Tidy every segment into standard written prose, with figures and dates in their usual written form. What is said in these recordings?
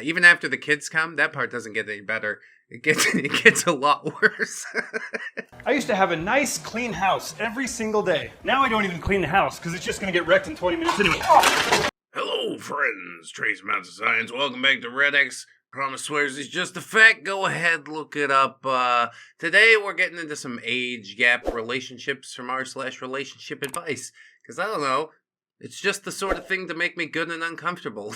Even after the kids come, that part doesn't get any better. It gets a lot worse. I used to have a nice, clean house every single day. Now I don't even clean the house because it's just going to get wrecked in 20 minutes anyway. Oh! Hello, friends. Trace Amounts of Science. Welcome back to ReddX. Promise swears it's just a fact. Go ahead, look it up. Today we're getting into some age gap relationships from r/relationship advice. Because I don't know, it's just the sort of thing to make me good and uncomfortable.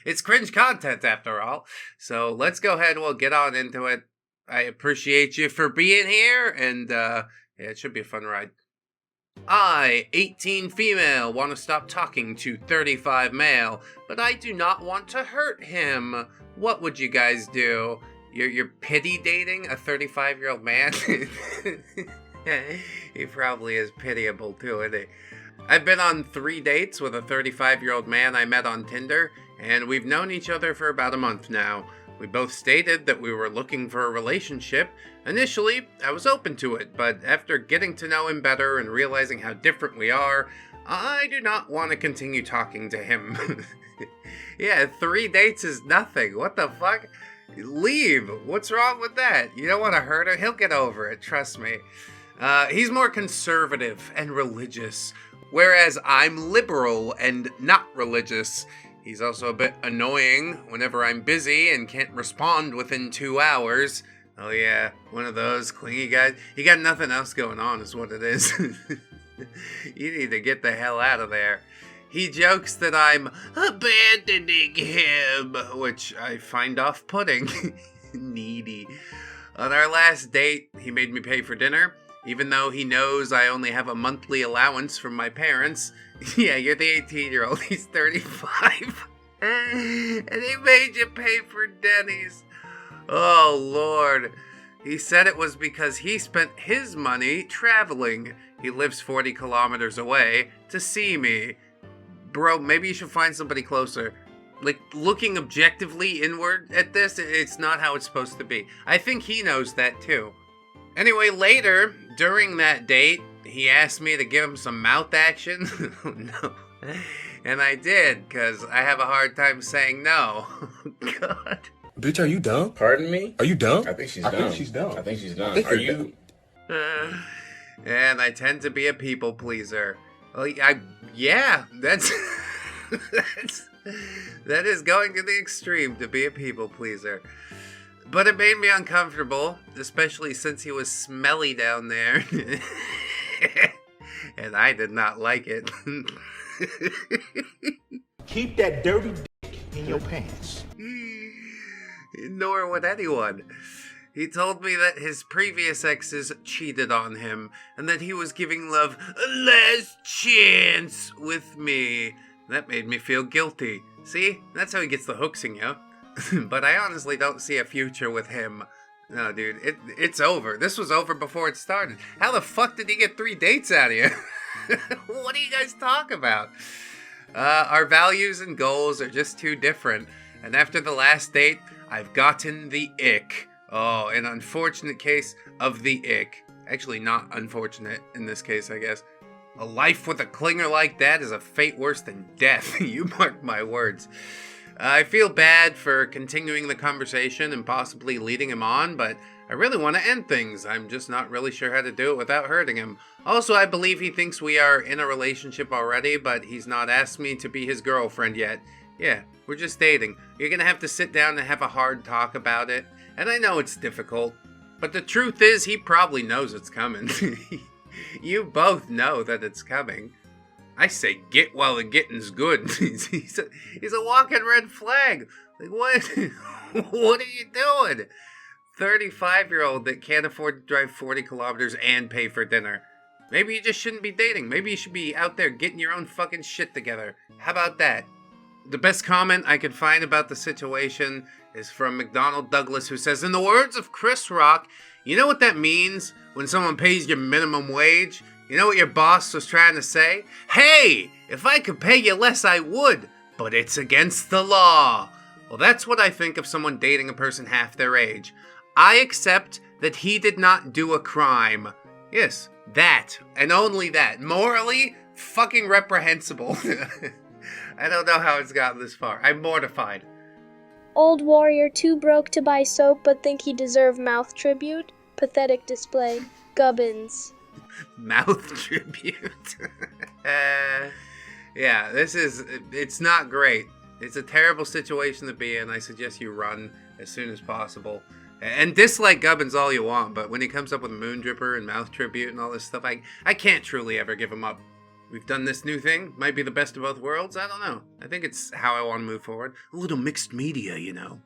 It's cringe content after all. So let's go ahead and we'll get on into it. I appreciate you for being here, and yeah, it should be a fun ride. I, 18 female, want to stop talking to 35 male, but I do not want to hurt him. What would you guys do? You're pity dating a 35-year-old man? He probably is pitiable too, isn't he? I've been on 3 dates with a 35-year-old man I met on Tinder, and we've known each other for about a month now. We both stated that we were looking for a relationship. Initially, I was open to it, but after getting to know him better and realizing how different we are, I do not want to continue talking to him. Yeah, 3 dates is nothing. What the fuck? Leave. What's wrong with that? You don't want to hurt him? He'll get over it, trust me. He's more conservative and religious, whereas I'm liberal and not religious. He's also a bit annoying whenever I'm busy and can't respond within 2 hours. Oh yeah, one of those clingy guys. You got nothing else going on is what it is. You need to get the hell out of there. He jokes that I'm abandoning him, which I find off-putting. Needy. On our last date, he made me pay for dinner, even though he knows I only have a monthly allowance from my parents. Yeah, you're the 18-year-old, he's 35. And he made you pay for Denny's. Oh, Lord. He said it was because he spent his money traveling. He lives 40 kilometers away to see me. Bro, maybe you should find somebody closer. Like, looking objectively inward at this, it's not how it's supposed to be. I think he knows that, too. Anyway, later, during that date, he asked me to give him some mouth action. Oh, no. And I did, because I have a hard time saying no. God. Bitch, are you dumb? Pardon me? Are you dumb? I think she's dumb. I think she's dumb. Are you? And I tend to be a people pleaser. Well, yeah, that's... that is going to the extreme to be a people pleaser. But it made me uncomfortable, especially since he was smelly down there. And I did not like it. Keep that dirty dick in your pants. Nor would anyone. He told me that his previous exes cheated on him, and that he was giving love a last chance with me. That made me feel guilty. See? That's how he gets the hooks in you. But I honestly don't see a future with him. No, dude, it's over. This was over before it started. How the fuck did he get 3 dates out of you? What do you guys talk about? Our values and goals are just too different. And after the last date, I've gotten the ick. Oh, an unfortunate case of the ick. Actually, not unfortunate in this case, I guess. A life with a clinger like that is a fate worse than death. You mark my words. I feel bad for continuing the conversation and possibly leading him on, but I really want to end things. I'm just not really sure how to do it without hurting him. Also, I believe he thinks we are in a relationship already, but he's not asked me to be his girlfriend yet. Yeah, we're just dating. You're gonna have to sit down and have a hard talk about it. And I know it's difficult, but the truth is he probably knows it's coming. You both know that it's coming. I say get while the getting's good. He's a walking red flag. Like, what? What are you doing? 35-year-old that can't afford to drive 40 kilometers and pay for dinner. Maybe you just shouldn't be dating. Maybe you should be out there getting your own fucking shit together. How about that? The best comment I could find about the situation is from McDonald Douglas, who says, in the words of Chris Rock, you know what that means when someone pays your minimum wage? You know what your boss was trying to say? Hey, if I could pay you less, I would, but it's against the law. Well, that's what I think of someone dating a person half their age. I accept that he did not do a crime. Yes, that, and only that. Morally, fucking reprehensible. I don't know how it's gotten this far. I'm mortified. Old warrior too broke to buy soap but think he deserve mouth tribute. Pathetic display. Gubbins. Mouth tribute. Yeah, it's not great. It's a terrible situation to be in. I suggest you run as soon as possible. And dislike Gubbins all you want, but when he comes up with Moon Dripper and Mouth Tribute and all this stuff, I can't truly ever give him up. We've done this new thing. Might be the best of both worlds. I don't know. I think it's how I want to move forward. A little mixed media, you know.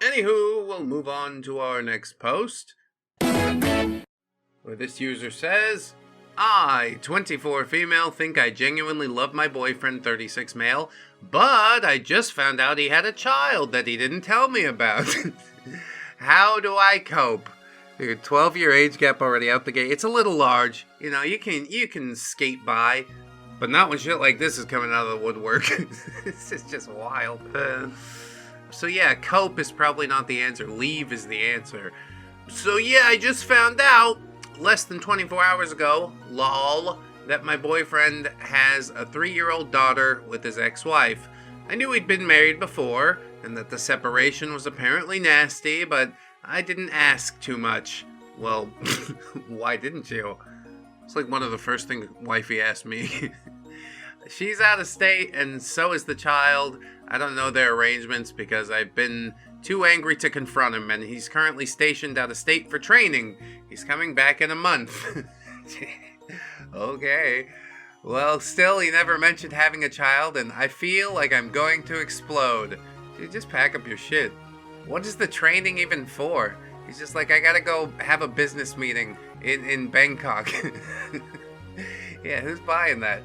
Anywho, we'll move on to our next post, where this user says, I, 24 female, think I genuinely love my boyfriend, 36 male, but I just found out he had a child that he didn't tell me about. How do I cope? Your 12-year age gap already out the gate. It's a little large. You know, you can skate by, but not when shit like this is coming out of the woodwork. This is just wild. So yeah, cope is probably not the answer. Leave is the answer. So yeah, I just found out less than 24 hours ago, lol, that my boyfriend has a 3-year-old daughter with his ex-wife. I knew he'd been married before, and that the separation was apparently nasty, but I didn't ask too much. Well, why didn't you? It's like one of the first things wifey asked me. She's out of state, and so is the child. I don't know their arrangements because I've been too angry to confront him, and he's currently stationed out of state for training. He's coming back in a month. Okay. Well, still, he never mentioned having a child, and I feel like I'm going to explode. Dude, just pack up your shit. What is the training even for? He's just like, I gotta go have a business meeting in Bangkok. Yeah, who's buying that?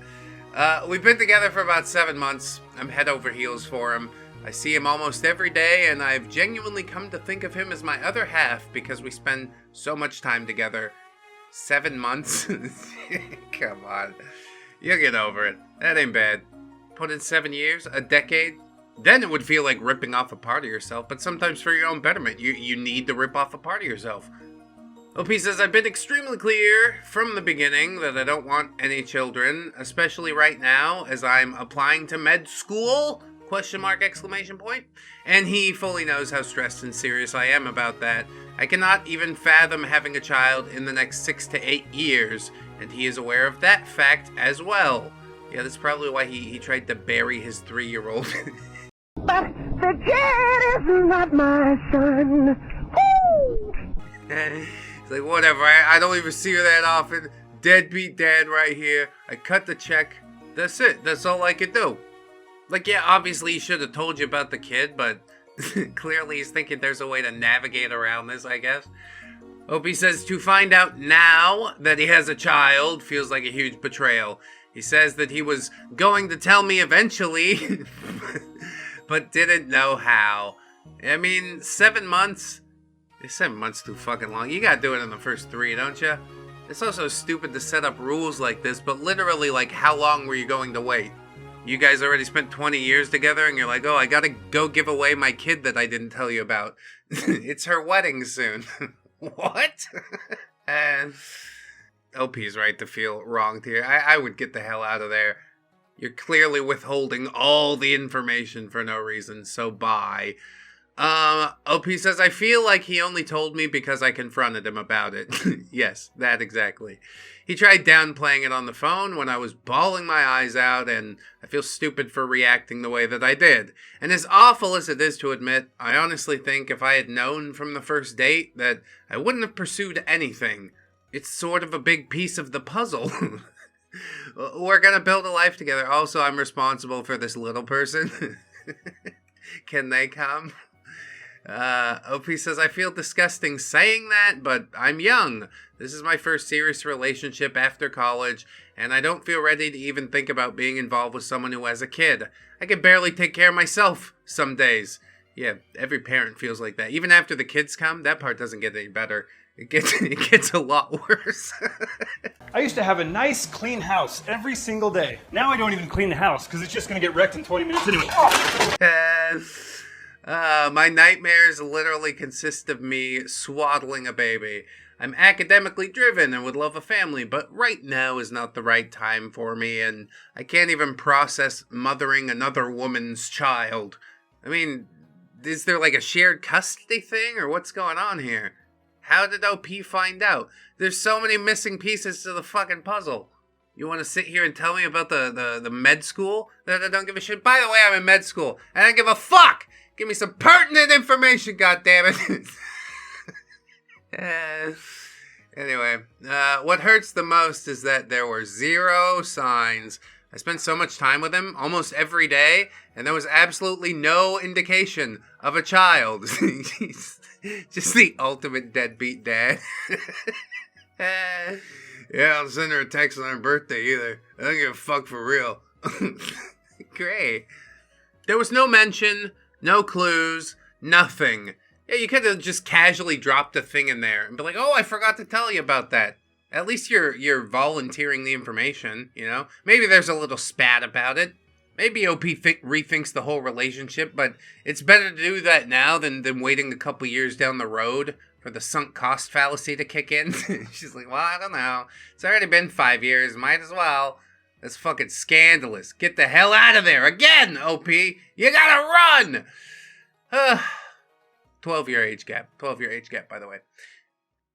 We've been together for about 7 months. I'm head over heels for him. I see him almost every day, and I've genuinely come to think of him as my other half because we spend so much time together. 7 months? Come on. You'll get over it. That ain't bad. Put in 7 years? A decade? Then it would feel like ripping off a part of yourself, but sometimes for your own betterment, you need to rip off a part of yourself. OP says, I've been extremely clear from the beginning that I don't want any children, especially right now as I'm applying to med school? ? And he fully knows how stressed and serious I am about that. I cannot even fathom having a child in the next 6 to 8 years, and he is aware of that fact as well. Yeah, that's probably why he tried to bury his 3-year-old. But the kid is not my son. Woo! It's like, whatever, I don't even see her that often. Deadbeat dad right here. I cut the check. That's it. That's all I could do. Like, yeah, obviously he should have told you about the kid, but clearly he's thinking there's a way to navigate around this, I guess. Opie says to find out now that he has a child feels like a huge betrayal. He says that he was going to tell me eventually, but didn't know how. I mean, 7 months? 7 months too fucking long. You gotta do it in the first 3, don't you? It's also stupid to set up rules like this, but literally, like, how long were you going to wait? You guys already spent 20 years together, and you're like, oh, I gotta go give away my kid that I didn't tell you about. It's her wedding soon. What? And OP's right to feel wronged here. I would get the hell out of there. You're clearly withholding all the information for no reason, so bye. OP says, I feel like he only told me because I confronted him about it. Yes, that exactly. He tried downplaying it on the phone when I was bawling my eyes out, and I feel stupid for reacting the way that I did. And as awful as it is to admit, I honestly think if I had known from the first date that I wouldn't have pursued anything. It's sort of a big piece of the puzzle. We're gonna build a life together. Also, I'm responsible for this little person. Can they come? OP says, I feel disgusting saying that, but I'm young. This is my first serious relationship after college, and I don't feel ready to even think about being involved with someone who has a kid. I can barely take care of myself some days. Yeah, every parent feels like that. Even after the kids come, that part doesn't get any better. It gets a lot worse. I used to have a nice, clean house every single day. Now I don't even clean the house because it's just going to get wrecked in 20 minutes anyway. My nightmares literally consist of me swaddling a baby. I'm academically driven and would love a family, but right now is not the right time for me, and I can't even process mothering another woman's child. I mean, Is there like a shared custody thing, or what's going on here? How did OP find out? There's so many missing pieces to the fucking puzzle. You want to sit here and tell me about the med school that I don't give a shit? By the way, I'm in med school. I don't give a fuck. Give me some pertinent information, goddammit. Anyway, what hurts the most is that there were 0 signs. I spent so much time with him almost every day, and there was absolutely no indication of a child. Just the ultimate deadbeat dad. Yeah, I'll send her a text on her birthday either. I don't give a fuck for real. Great. There was no mention, no clues, nothing. Yeah, you could have just casually dropped a thing in there and be like, oh, I forgot to tell you about that. At least you're volunteering the information, you know? Maybe there's a little spat about it. Maybe OP rethinks the whole relationship, but it's better to do that now than waiting a couple years down the road for the sunk cost fallacy to kick in. She's like, well, I don't know. It's already been 5 years. Might as well. That's fucking scandalous. Get the hell out of there. Again, OP. You gotta run. 12-year age gap. 12-year age gap, by the way.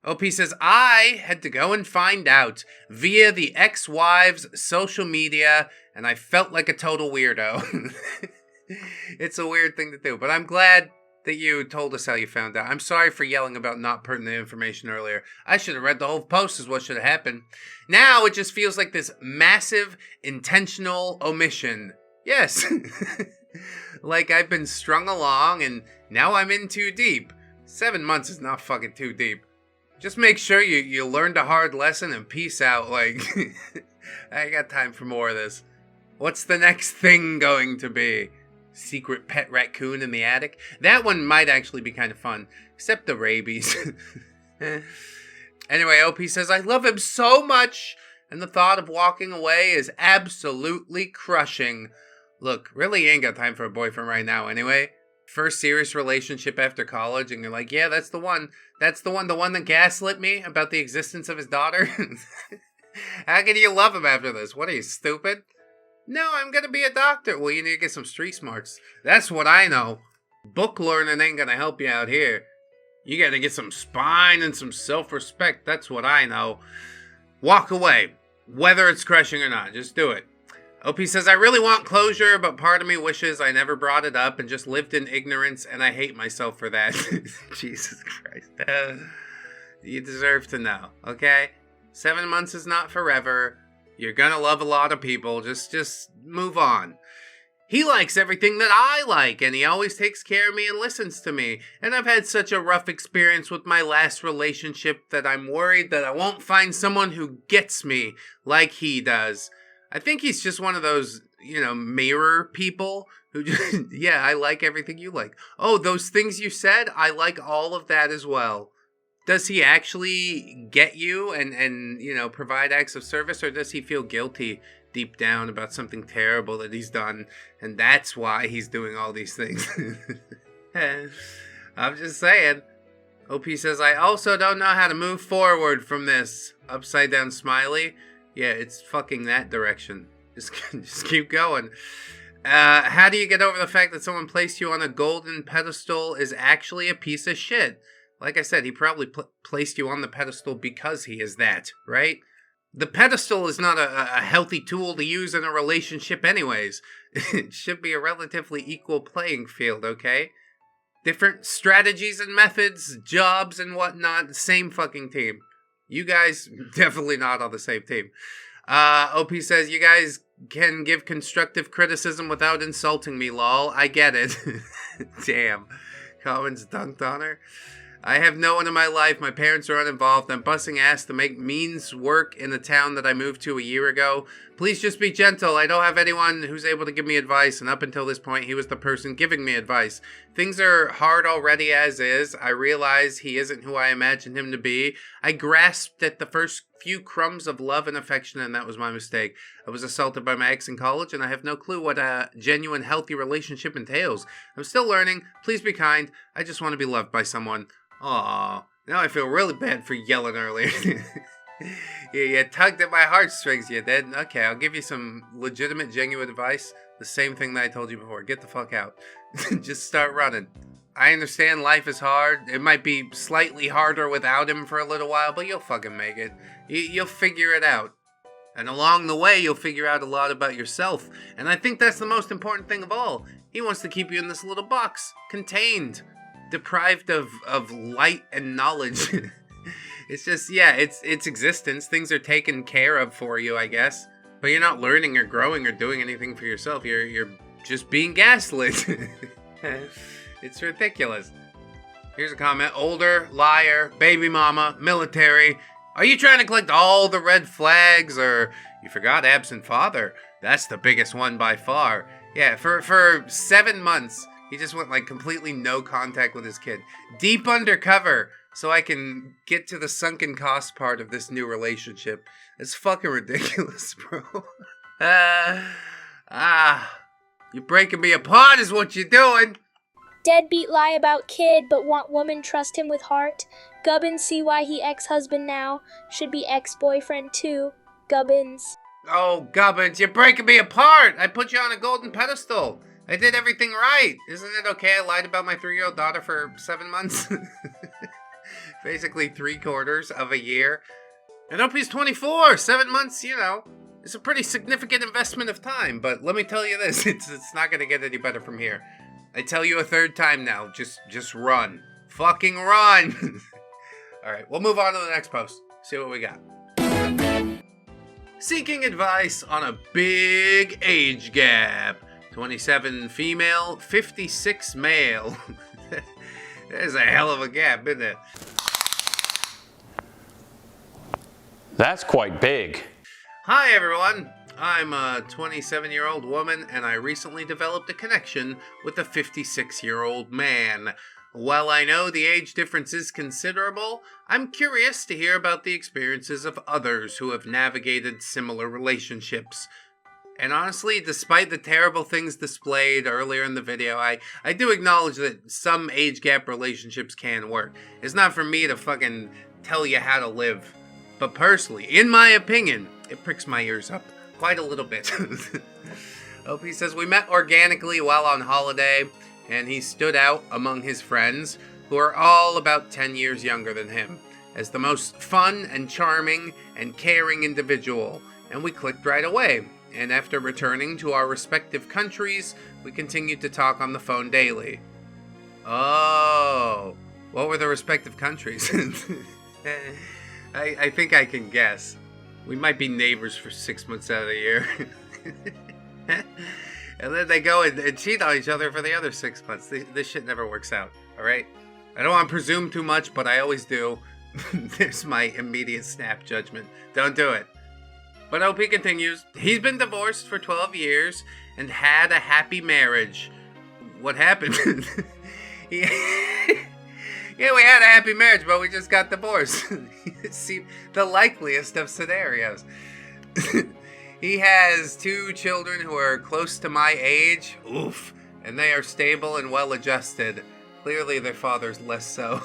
OP says, I had to go and find out via the ex-wife's social media, and I felt like a total weirdo. It's a weird thing to do, but I'm glad that you told us how you found out. I'm sorry for yelling about not pertinent information earlier. I should have read the whole post is what should have happened. Now it just feels like this massive, intentional omission. Yes. Like I've been strung along, and now I'm in too deep. 7 months is not fucking too deep. Just make sure you learned a hard lesson and peace out, like, I got time for more of this. What's the next thing going to be? Secret pet raccoon in the attic? That one might actually be kind of fun, except the rabies. Anyway, OP says, I love him so much, and the thought of walking away is absolutely crushing. Look, really ain't got time for a boyfriend right now anyway. First serious relationship after college, and you're like, yeah, that's the one. That's the one that gaslit me about the existence of his daughter. How can you love him after this? What are you, stupid? No, I'm gonna be a doctor. Well, you need to get some street smarts. That's what I know. Book learning ain't gonna help you out here. You gotta get some spine and some self-respect. That's what I know. Walk away. Whether it's crushing or not, just do it. OP says, I really want closure, but part of me wishes I never brought it up and just lived in ignorance, and I hate myself for that. Jesus Christ. You deserve to know, okay? 7 months is not forever. You're gonna love a lot of people. Just move on. He likes everything that I like, and he always takes care of me and listens to me. And I've had such a rough experience with my last relationship that I'm worried that I won't find someone who gets me like he does. I think he's just one of those, mirror people who just, yeah, I like everything you like. Oh, those things you said, I like all of that as well. Does he actually get you and provide acts of service, or does he feel guilty deep down about something terrible that he's done, and that's why he's doing all these things? I'm just saying. OP says, I also don't know how to move forward from this. Upside down smiley. Yeah, it's fucking that direction. Just keep going. How do you get over the fact that someone placed you on a golden pedestal is actually a piece of shit? Like I said, he probably placed you on the pedestal because he is that, right? The pedestal is not a healthy tool to use in a relationship anyways. It should be a relatively equal playing field, okay? Different strategies and methods, jobs and whatnot, same fucking team. You guys, definitely not on the same team. OP says, you guys can give constructive criticism without insulting me, lol. I get it. Damn. Collins dunked on her. I have no one in my life. My parents are uninvolved. I'm busting ass to make means work in the town that I moved to a year ago. Please just be gentle. I don't have anyone who's able to give me advice, and up until this point, he was the person giving me advice. Things are hard already as is. I realize he isn't who I imagined him to be. I grasped at the first few crumbs of love and affection, and that was my mistake. I was assaulted by my ex in college, and I have no clue what a genuine, healthy relationship entails. I'm still learning. Please be kind. I just want to be loved by someone. Aw, now I feel really bad for yelling earlier. You tugged at my heartstrings, you did. Okay, I'll give you some legitimate, genuine advice. The same thing that I told you before. Get the fuck out. Just start running. I understand life is hard. It might be slightly harder without him for a little while, but you'll fucking make it. You'll figure it out. And along the way, you'll figure out a lot about yourself. And I think that's the most important thing of all. He wants to keep you in this little box, contained, deprived of light and knowledge. It's just, yeah, it's existence. Things are taken care of for you, I guess. But you're not learning or growing or doing anything for yourself. You're just being gaslit. It's ridiculous. Here's a comment. Older, liar, baby mama, military. Are you trying to collect all the red flags, or you forgot absent father? That's the biggest one by far. Yeah, for 7 months, he just went like completely no contact with his kid. Deep undercover, so I can get to the sunken cost part of this new relationship. It's fucking ridiculous, bro. You're breaking me apart is what you're doing. Deadbeat lie about kid, but want woman trust him with heart. Gubbins see why he ex-husband now. Should be ex-boyfriend too. Gubbins. Oh, Gubbins, you're breaking me apart. I put you on a golden pedestal. I did everything right. Isn't it okay I lied about my 3-year-old daughter for 7 months? Basically 3/4 of a year. And hope he's 24. 7 months, you know, it's a pretty significant investment of time. But let me tell you this, it's not going to get any better from here. I tell you a third time now, just run. Fucking run! Alright, we'll move on to the next post. See what we got. Seeking advice on a big age gap. 27 female, 56 male. There's a hell of a gap, isn't it? That's quite big. Hi everyone, I'm a 27-year-old woman and I recently developed a connection with a 56-year-old man. While I know the age difference is considerable, I'm curious to hear about the experiences of others who have navigated similar relationships. And honestly, despite the terrible things displayed earlier in the video, I do acknowledge that some age gap relationships can work. It's not for me to fucking tell you how to live. But personally, in my opinion, it pricks my ears up quite a little bit. Opie says, we met organically while on holiday, and he stood out among his friends, who are all about 10 years younger than him, as the most fun and charming and caring individual, and we clicked right away. And after returning to our respective countries, we continued to talk on the phone daily. Oh, what were the respective countries? I think I can guess. We might be neighbors for 6 months out of the year. And then they go and cheat on each other for the other 6 months. This shit never works out, alright? I don't want to presume too much, but I always do. There's my immediate snap judgment. Don't do it. But OP continues, he's been divorced for 12 years and had a happy marriage. What happened? Yeah, we had a happy marriage, but we just got divorced. It seemed the likeliest of scenarios. He has 2 children who are close to my age. Oof. And they are stable and well-adjusted. Clearly their father's less so.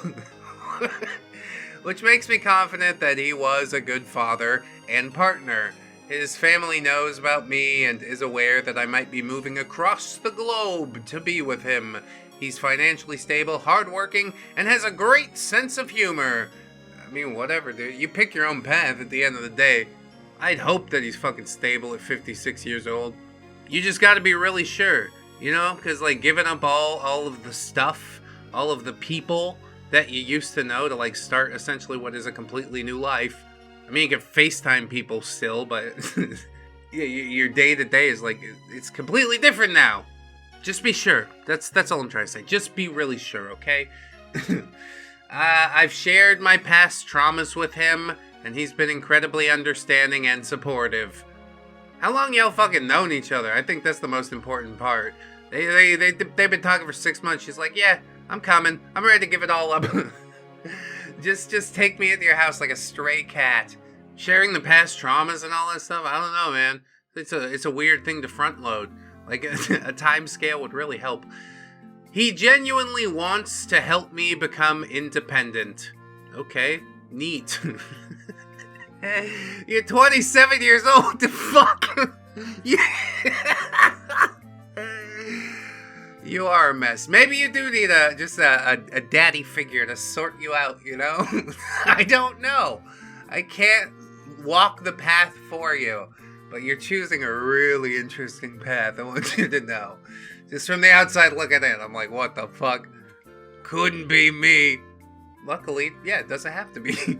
Which makes me confident that he was a good father and partner. His family knows about me and is aware that I might be moving across the globe to be with him. He's financially stable, hardworking, and has a great sense of humor. I mean, whatever, dude. You pick your own path at the end of the day. I'd hope that he's fucking stable at 56 years old. You just gotta be really sure, you know? Because, like, giving up all of the stuff, all of the people that you used to know to, like, start essentially what is a completely new life. I mean, you can FaceTime people still, but yeah, your day-to-day is, like, it's completely different now. Just be sure. That's all I'm trying to say. Just be really sure, okay? I've shared my past traumas with him, and he's been incredibly understanding and supportive. How long y'all fucking known each other? I think that's the most important part. They've been talking for 6 months. She's like, yeah, I'm coming. I'm ready to give it all up. just take me into your house like a stray cat. Sharing the past traumas and all that stuff, I don't know, man. It's a weird thing to front load. Like, a time scale would really help. He genuinely wants to help me become independent. Okay, neat. You're 27 years old, the fuck? You are a mess. Maybe you do need just a daddy figure to sort you out, you know? I don't know. I can't walk the path for you. But you're choosing a really interesting path, I want you to know. Just from the outside looking in, I'm like, what the fuck? Couldn't be me. Luckily, yeah, it doesn't have to be.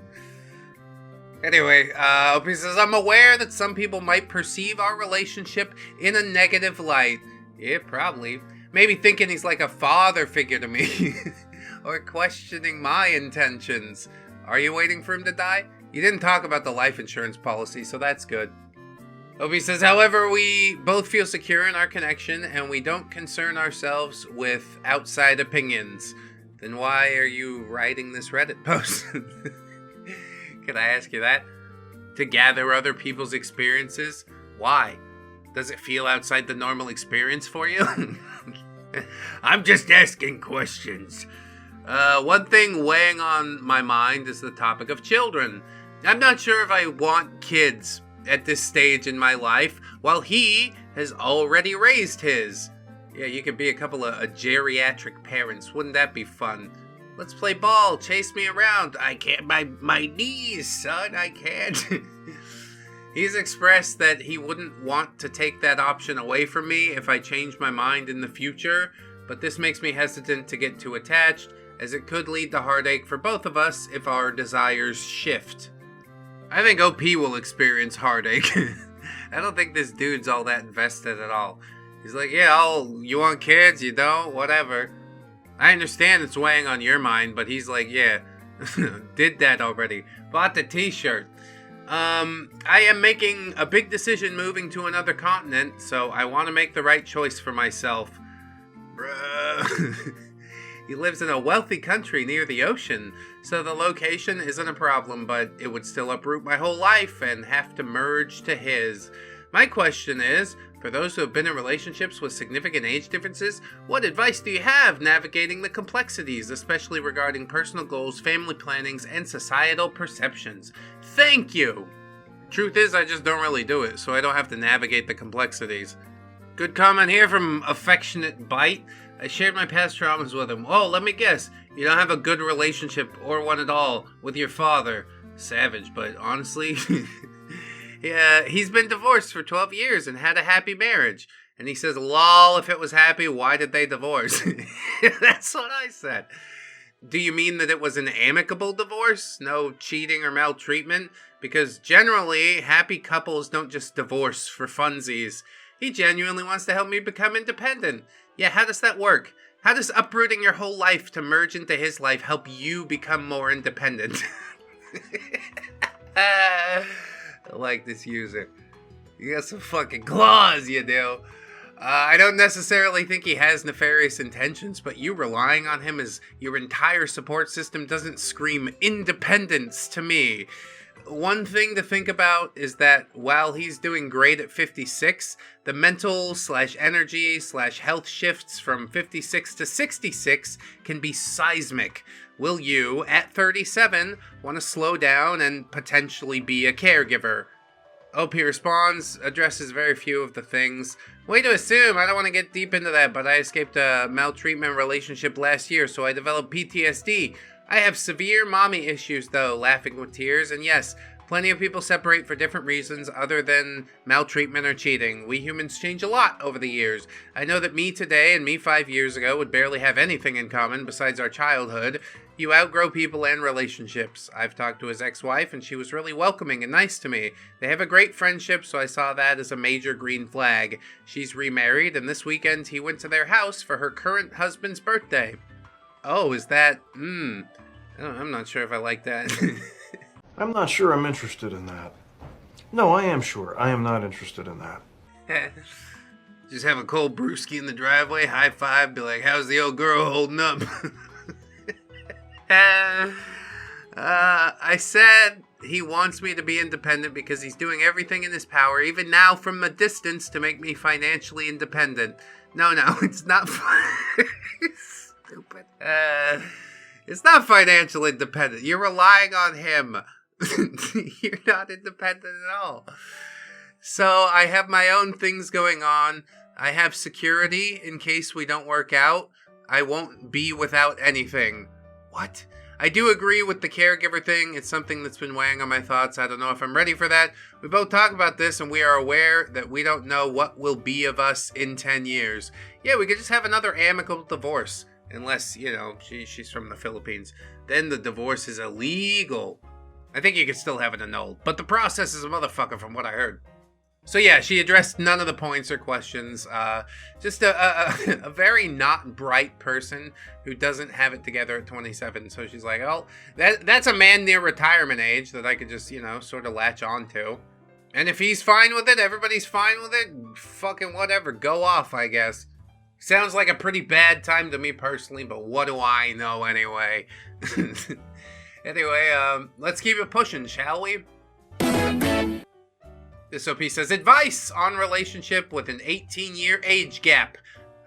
Anyway, Opie says, I'm aware that some people might perceive our relationship in a negative light. Yeah, probably. Maybe thinking he's like a father figure to me. Or questioning my intentions. Are you waiting for him to die? You didn't talk about the life insurance policy, so that's good. Opie says, however, we both feel secure in our connection and we don't concern ourselves with outside opinions. Then why are you writing this Reddit post? Can I ask you that? To gather other people's experiences? Why? Does it feel outside the normal experience for you? I'm just asking questions. One thing weighing on my mind is the topic of children. I'm not sure if I want kids at this stage in my life, while he has already raised his. Yeah, you could be a couple of geriatric parents. Wouldn't that be fun? Let's play ball. Chase me around. I can't. My knees, son. I can't. He's expressed that he wouldn't want to take that option away from me if I change my mind in the future, but this makes me hesitant to get too attached, as it could lead to heartache for both of us if our desires shift. I think OP will experience heartache. I don't think this dude's all that invested at all. He's like, yeah, you want kids? You don't? Whatever. I understand it's weighing on your mind, but he's like, yeah, did that already. Bought the t-shirt. I am making a big decision moving to another continent, so I want to make the right choice for myself. Bruh. He lives in a wealthy country near the ocean, so the location isn't a problem, but it would still uproot my whole life and have to merge to his. My question is, for those who have been in relationships with significant age differences, what advice do you have navigating the complexities, especially regarding personal goals, family plannings, and societal perceptions? Thank you! Truth is, I just don't really do it, so I don't have to navigate the complexities. Good comment here from Affectionate Bite. I shared my past traumas with him. Oh, let me guess. You don't have a good relationship, or one at all, with your father. Savage, but honestly... Yeah, he's been divorced for 12 years and had a happy marriage. And he says, lol, if it was happy, why did they divorce? That's what I said. Do you mean that it was an amicable divorce? No cheating or maltreatment? Because generally, happy couples don't just divorce for funsies. He genuinely wants to help me become independent. Yeah, how does that work? How does uprooting your whole life to merge into his life help you become more independent? I like this user. You got some fucking claws, you do. I don't necessarily think he has nefarious intentions, but you relying on him as your entire support system doesn't scream independence to me. One thing to think about is that while he's doing great at 56, the mental/energy/health shifts from 56 to 66 can be seismic. Will you, at 37, want to slow down and potentially be a caregiver? OP responds, addresses very few of the things. Way to assume, I don't want to get deep into that, but I escaped a maltreatment relationship last year, so I developed PTSD. I have severe mommy issues, though, laughing with tears, and yes, plenty of people separate for different reasons other than maltreatment or cheating. We humans change a lot over the years. I know that me today and me 5 years ago would barely have anything in common besides our childhood. You outgrow people and relationships. I've talked to his ex-wife, and she was really welcoming and nice to me. They have a great friendship, so I saw that as a major green flag. She's remarried, and this weekend he went to their house for her current husband's birthday. Oh, is that... I'm not sure if I like that. I'm not sure I'm interested in that. No, I am sure. I am not interested in that. Just have a cold brewski in the driveway, high five, be like, how's the old girl holding up? I said he wants me to be independent because he's doing everything in his power, even now from a distance, to make me financially independent. No, it's not stupid. It's not financial independent. You're relying on him. You're not independent at all. So I have my own things going on. I have security in case we don't work out. I won't be without anything. What? I do agree with the caregiver thing. It's something that's been weighing on my thoughts. I don't know if I'm ready for that. We both talk about this, and we are aware that we don't know what will be of us in 10 years. Yeah, we could just have another amicable divorce. Unless, she's from the Philippines. Then the divorce is illegal. I think you could still have it annulled. But the process is a motherfucker from what I heard. So yeah, she addressed none of the points or questions. Just a very not bright person who doesn't have it together at 27. So she's like, oh, that's a man near retirement age that I could just, sort of latch on to. And if he's fine with it, everybody's fine with it, fucking whatever, go off, I guess. Sounds like a pretty bad time to me personally, but what do I know anyway? Anyway, let's keep it pushing, shall we? This OP says, advice on relationship with an 18-year age gap.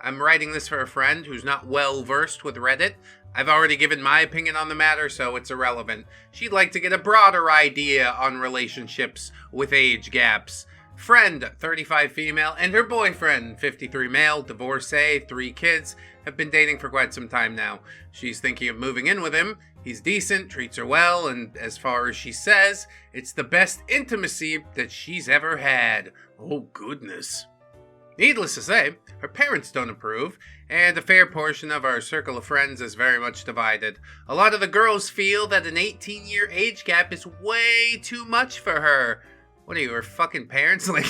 I'm writing this for a friend who's not well versed with Reddit. I've already given my opinion on the matter, so it's irrelevant. She'd like to get a broader idea on relationships with age gaps. Friend, 35 female, and her boyfriend, 53 male, divorcee, 3 kids, have been dating for quite some time now. She's thinking of moving in with him. He's decent, treats her well, and as far as she says, it's the best intimacy that she's ever had. Oh, goodness. Needless to say, her parents don't approve, and a fair portion of our circle of friends is very much divided. A lot of the girls feel that an 18-year age gap is way too much for her. What are you, her fucking parents? But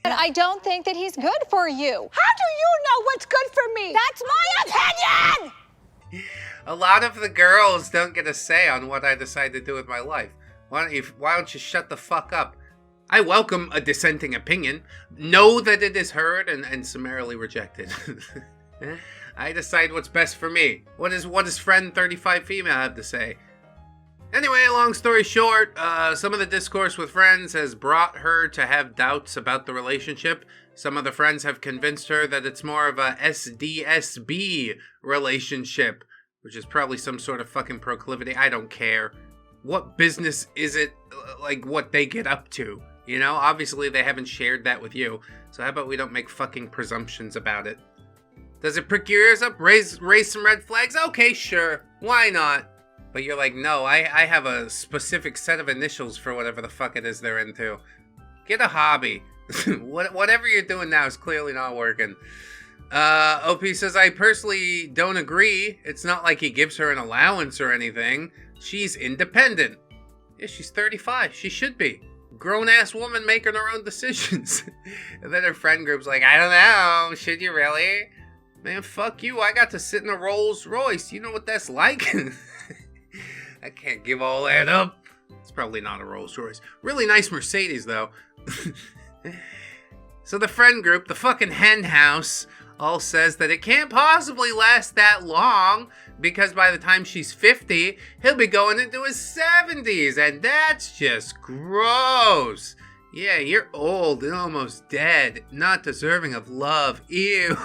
I don't think that he's good for you. How do you know what's good for me? That's my opinion! A lot of the girls don't get a say on what I decide to do with my life. Why don't you shut the fuck up? I welcome a dissenting opinion. Know that it is heard and summarily rejected. I decide what's best for me. What does friend 35 female have to say? Anyway, long story short, some of the discourse with friends has brought her to have doubts about the relationship. Some of the friends have convinced her that it's more of a SDSB relationship, which is probably some sort of fucking proclivity. I don't care. What business is it, what they get up to? Obviously they haven't shared that with you. So how about we don't make fucking presumptions about it? Does it prick your ears up? Raise some red flags? Okay, sure. Why not? But you're like, no, I have a specific set of initials for whatever the fuck it is they're into. Get a hobby. Whatever you're doing now is clearly not working. OP says, I personally don't agree. It's not like he gives her an allowance or anything. She's independent. Yeah, she's 35. She should be. Grown-ass woman making her own decisions. And then her friend group's like, I don't know. Should you really? Man, fuck you. I got to sit in a Rolls Royce. You know what that's like? I can't give all that up. It's probably not a Rolls Royce. Really nice Mercedes, though. So the friend group, the fucking hen house, all says that it can't possibly last that long because by the time she's 50, he'll be going into his 70s, and that's just gross. Yeah, you're old and almost dead, not deserving of love. Ew.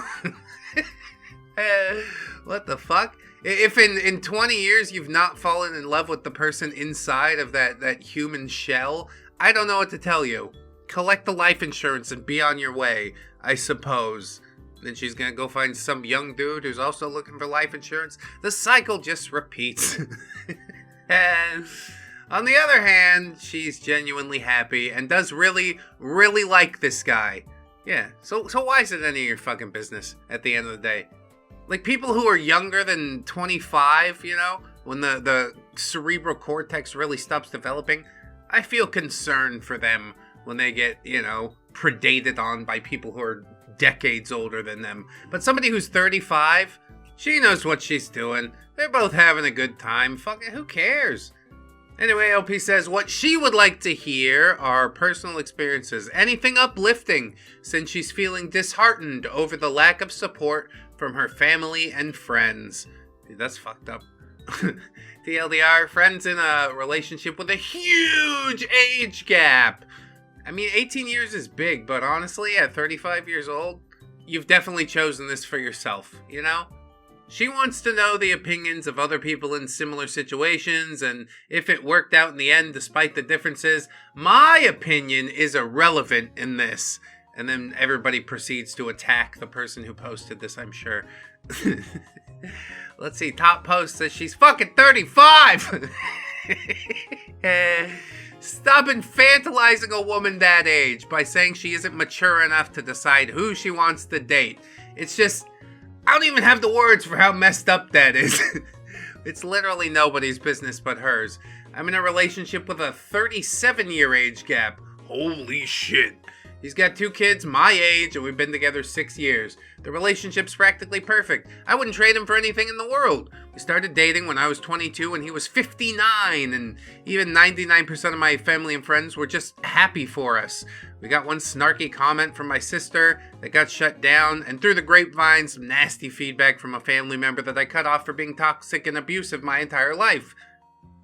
What the fuck? If in 20 years you've not fallen in love with the person inside of that human shell, I don't know what to tell you. Collect the life insurance and be on your way, I suppose. Then she's gonna go find some young dude who's also looking for life insurance. The cycle just repeats. And on the other hand, she's genuinely happy and does really, really like this guy. Yeah, so why is it any of your fucking business at the end of the day? Like, people who are younger than 25, when the cerebral cortex really stops developing, I feel concerned for them when they get, predated on by people who are decades older than them. But somebody who's 35, she knows what she's doing. They're both having a good time. Fucking who cares? Anyway, OP says what she would like to hear are personal experiences. Anything uplifting, since she's feeling disheartened over the lack of support from her family and friends. Dude, that's fucked up. TLDR, friends in a relationship with a huge age gap. I mean, 18 years is big, but honestly, at 35 years old, you've definitely chosen this for yourself, She wants to know the opinions of other people in similar situations, and if it worked out in the end despite the differences. My opinion is irrelevant in this. And then everybody proceeds to attack the person who posted this, I'm sure. Let's see, top post says she's fucking 35! Stop infantilizing a woman that age by saying she isn't mature enough to decide who she wants to date. It's just, I don't even have the words for how messed up that is. It's literally nobody's business but hers. I'm in a relationship with a 37-year age gap. Holy shit. He's got 2 kids my age, and we've been together 6 years. The relationship's practically perfect. I wouldn't trade him for anything in the world. We started dating when I was 22 and he was 59, and even 99% of my family and friends were just happy for us. We got one snarky comment from my sister that got shut down, and through the grapevine, some nasty feedback from a family member that I cut off for being toxic and abusive my entire life.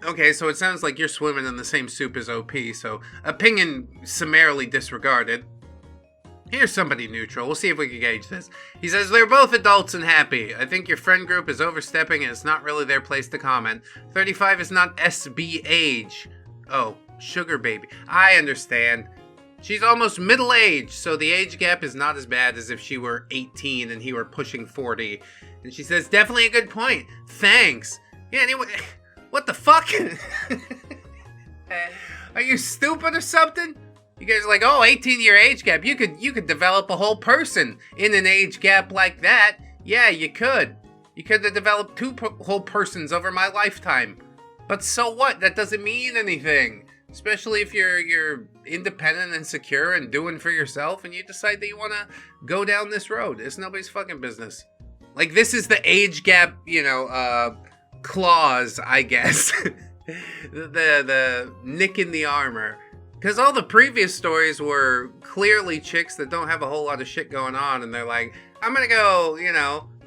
Okay, so it sounds like you're swimming in the same soup as OP, so opinion summarily disregarded. Here's somebody neutral. We'll see if we can gauge this. He says, they're both adults and happy. I think your friend group is overstepping and it's not really their place to comment. 35 is not SB age. Oh, sugar baby. I understand. She's almost middle-aged, so the age gap is not as bad as if she were 18 and he were pushing 40. And she says, definitely a good point. Thanks. Yeah, anyway... What the fuck? Are you stupid or something? You guys are like, oh, 18-year age gap. You could develop a whole person in an age gap like that. Yeah, you could. You could have developed 2 whole persons over my lifetime. But so what? That doesn't mean anything. Especially if you're independent and secure and doing for yourself and you decide that you want to go down this road. It's nobody's fucking business. Like, this is the age gap, clause, I guess. the nick in the armor. Because all the previous stories were clearly chicks that don't have a whole lot of shit going on, and they're like, I'm gonna go,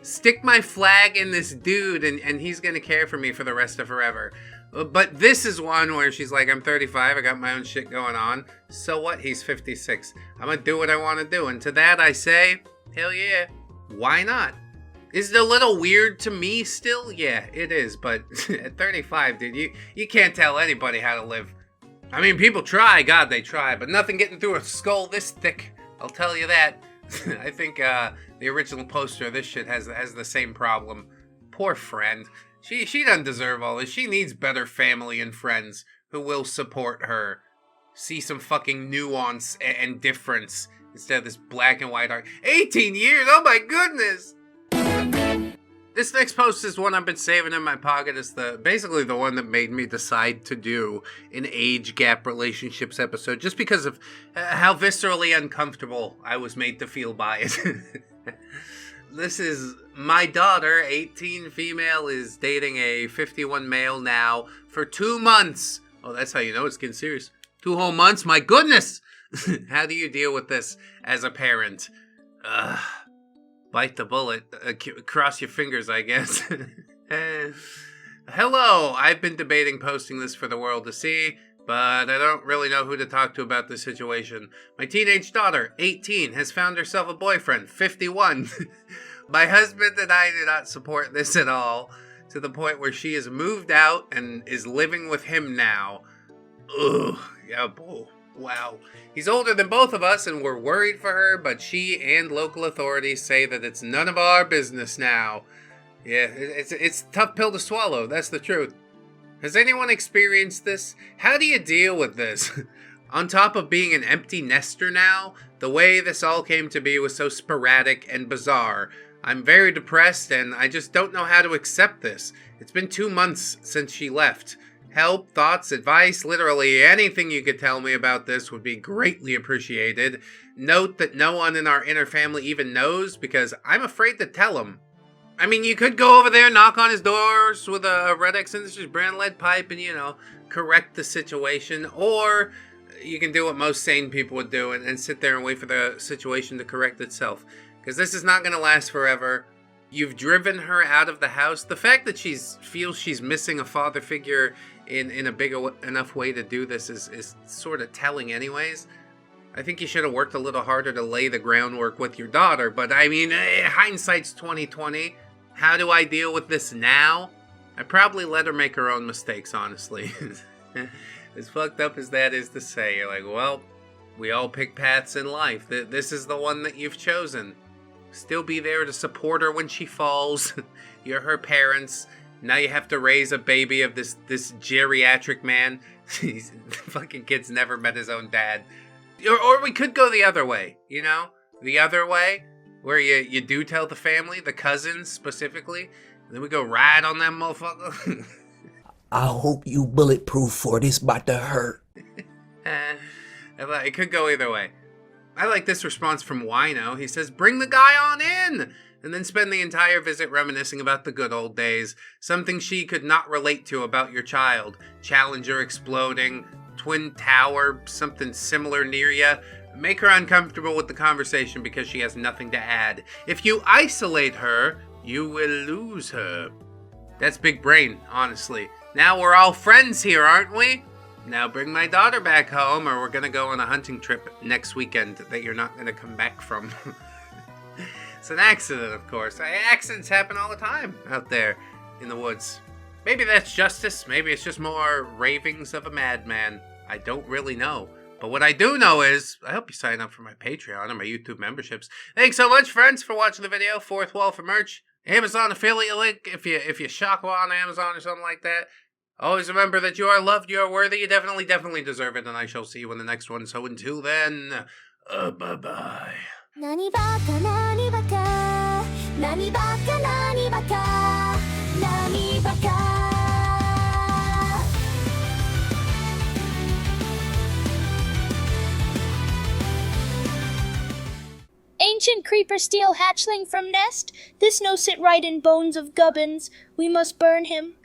stick my flag in this dude, and he's gonna care for me for the rest of forever. But this is one where she's like, I'm 35, I got my own shit going on. So what? He's 56. I'm gonna do what I want to do. And to that I say, hell yeah. Why not? Is it a little weird to me still? Yeah, it is. But at 35, dude, you can't tell anybody how to live. I mean, people try. God, they try. But nothing getting through a skull this thick. I'll tell you that. I think the original poster of this shit has the same problem. Poor friend. She doesn't deserve all this. She needs better family and friends who will support her. See some fucking nuance and difference instead of this black and white art. 18 years? Oh my goodness! This next post is one I've been saving in my pocket. It's basically the one that made me decide to do an age gap relationships episode, just because of how viscerally uncomfortable I was made to feel by it. This is my daughter, 18 female, is dating a 51 male now for 2 months. Oh, that's how you know it's getting serious. 2 whole months? My goodness! How do you deal with this as a parent? Bite the bullet. Cross your fingers, I guess. Hello! I've been debating posting this for the world to see, but I don't really know who to talk to about this situation. My teenage daughter, 18, has found herself a boyfriend, 51. My husband and I do not support this at all, to the point where she has moved out and is living with him now. Ugh. Yeah, wow. He's older than both of us and we're worried for her, but she and local authorities say that it's none of our business now. Yeah, it's a tough pill to swallow, that's the truth. Has anyone experienced this? How do you deal with this? On top of being an empty nester now, the way this all came to be was so sporadic and bizarre. I'm very depressed and I just don't know how to accept this. It's been 2 months since she left. Help, thoughts, advice, literally anything you could tell me about this would be greatly appreciated. Note that no one in our inner family even knows because I'm afraid to tell them. I mean, you could go over there, knock on his doors with a ReddX Industries brand lead pipe and, correct the situation. Or you can do what most sane people would do and sit there and wait for the situation to correct itself. Because this is not going to last forever. You've driven her out of the house. The fact that she feels she's missing a father figure in a big enough way to do this is sort of telling anyways. I think you should have worked a little harder to lay the groundwork with your daughter. But I mean, hindsight's 20/20. How do I deal with this now? I probably let her make her own mistakes, honestly. As fucked up as that is to say, you're like, well, We all pick paths in life. This is the one that you've chosen. Still be there to support her when she falls. You're her parents. Now you have to raise a baby of this geriatric man. The fucking kid's never met his own dad. Or we could go the other way, you know? The other way, where you do tell the family, the cousins specifically, and then we go ride on that motherfucker. I hope you bulletproof for this about to hurt. It could go either way. I like this response from Wino. He says, bring the guy on in! And then spend the entire visit reminiscing about the good old days. Something she could not relate to about your child. Challenger exploding, Twin Tower, something similar near you. Make her uncomfortable with the conversation because she has nothing to add. If you isolate her, you will lose her. That's big brain, honestly. Now we're all friends here, aren't we? Now bring my daughter back home, or we're gonna go on a hunting trip next weekend that you're not gonna come back from. It's an accident, of course. Accidents happen all the time out there in the woods. Maybe that's justice. Maybe it's just more ravings of a madman. I don't really know. But what I do know is, I hope you sign up for my Patreon or my YouTube memberships. Thanks so much, friends, for watching the video. Fourth wall for merch. Amazon affiliate link if you shop on Amazon or something like that. Always remember that you are loved, you are worthy, you definitely deserve it, and I shall see you in the next one. So until then, bye-bye. Nani baka, nani baka, nani baka, nani baka, nani baka. Ancient creeper steal hatchling from nest. This no sit right in bones of gubbins. We must burn him.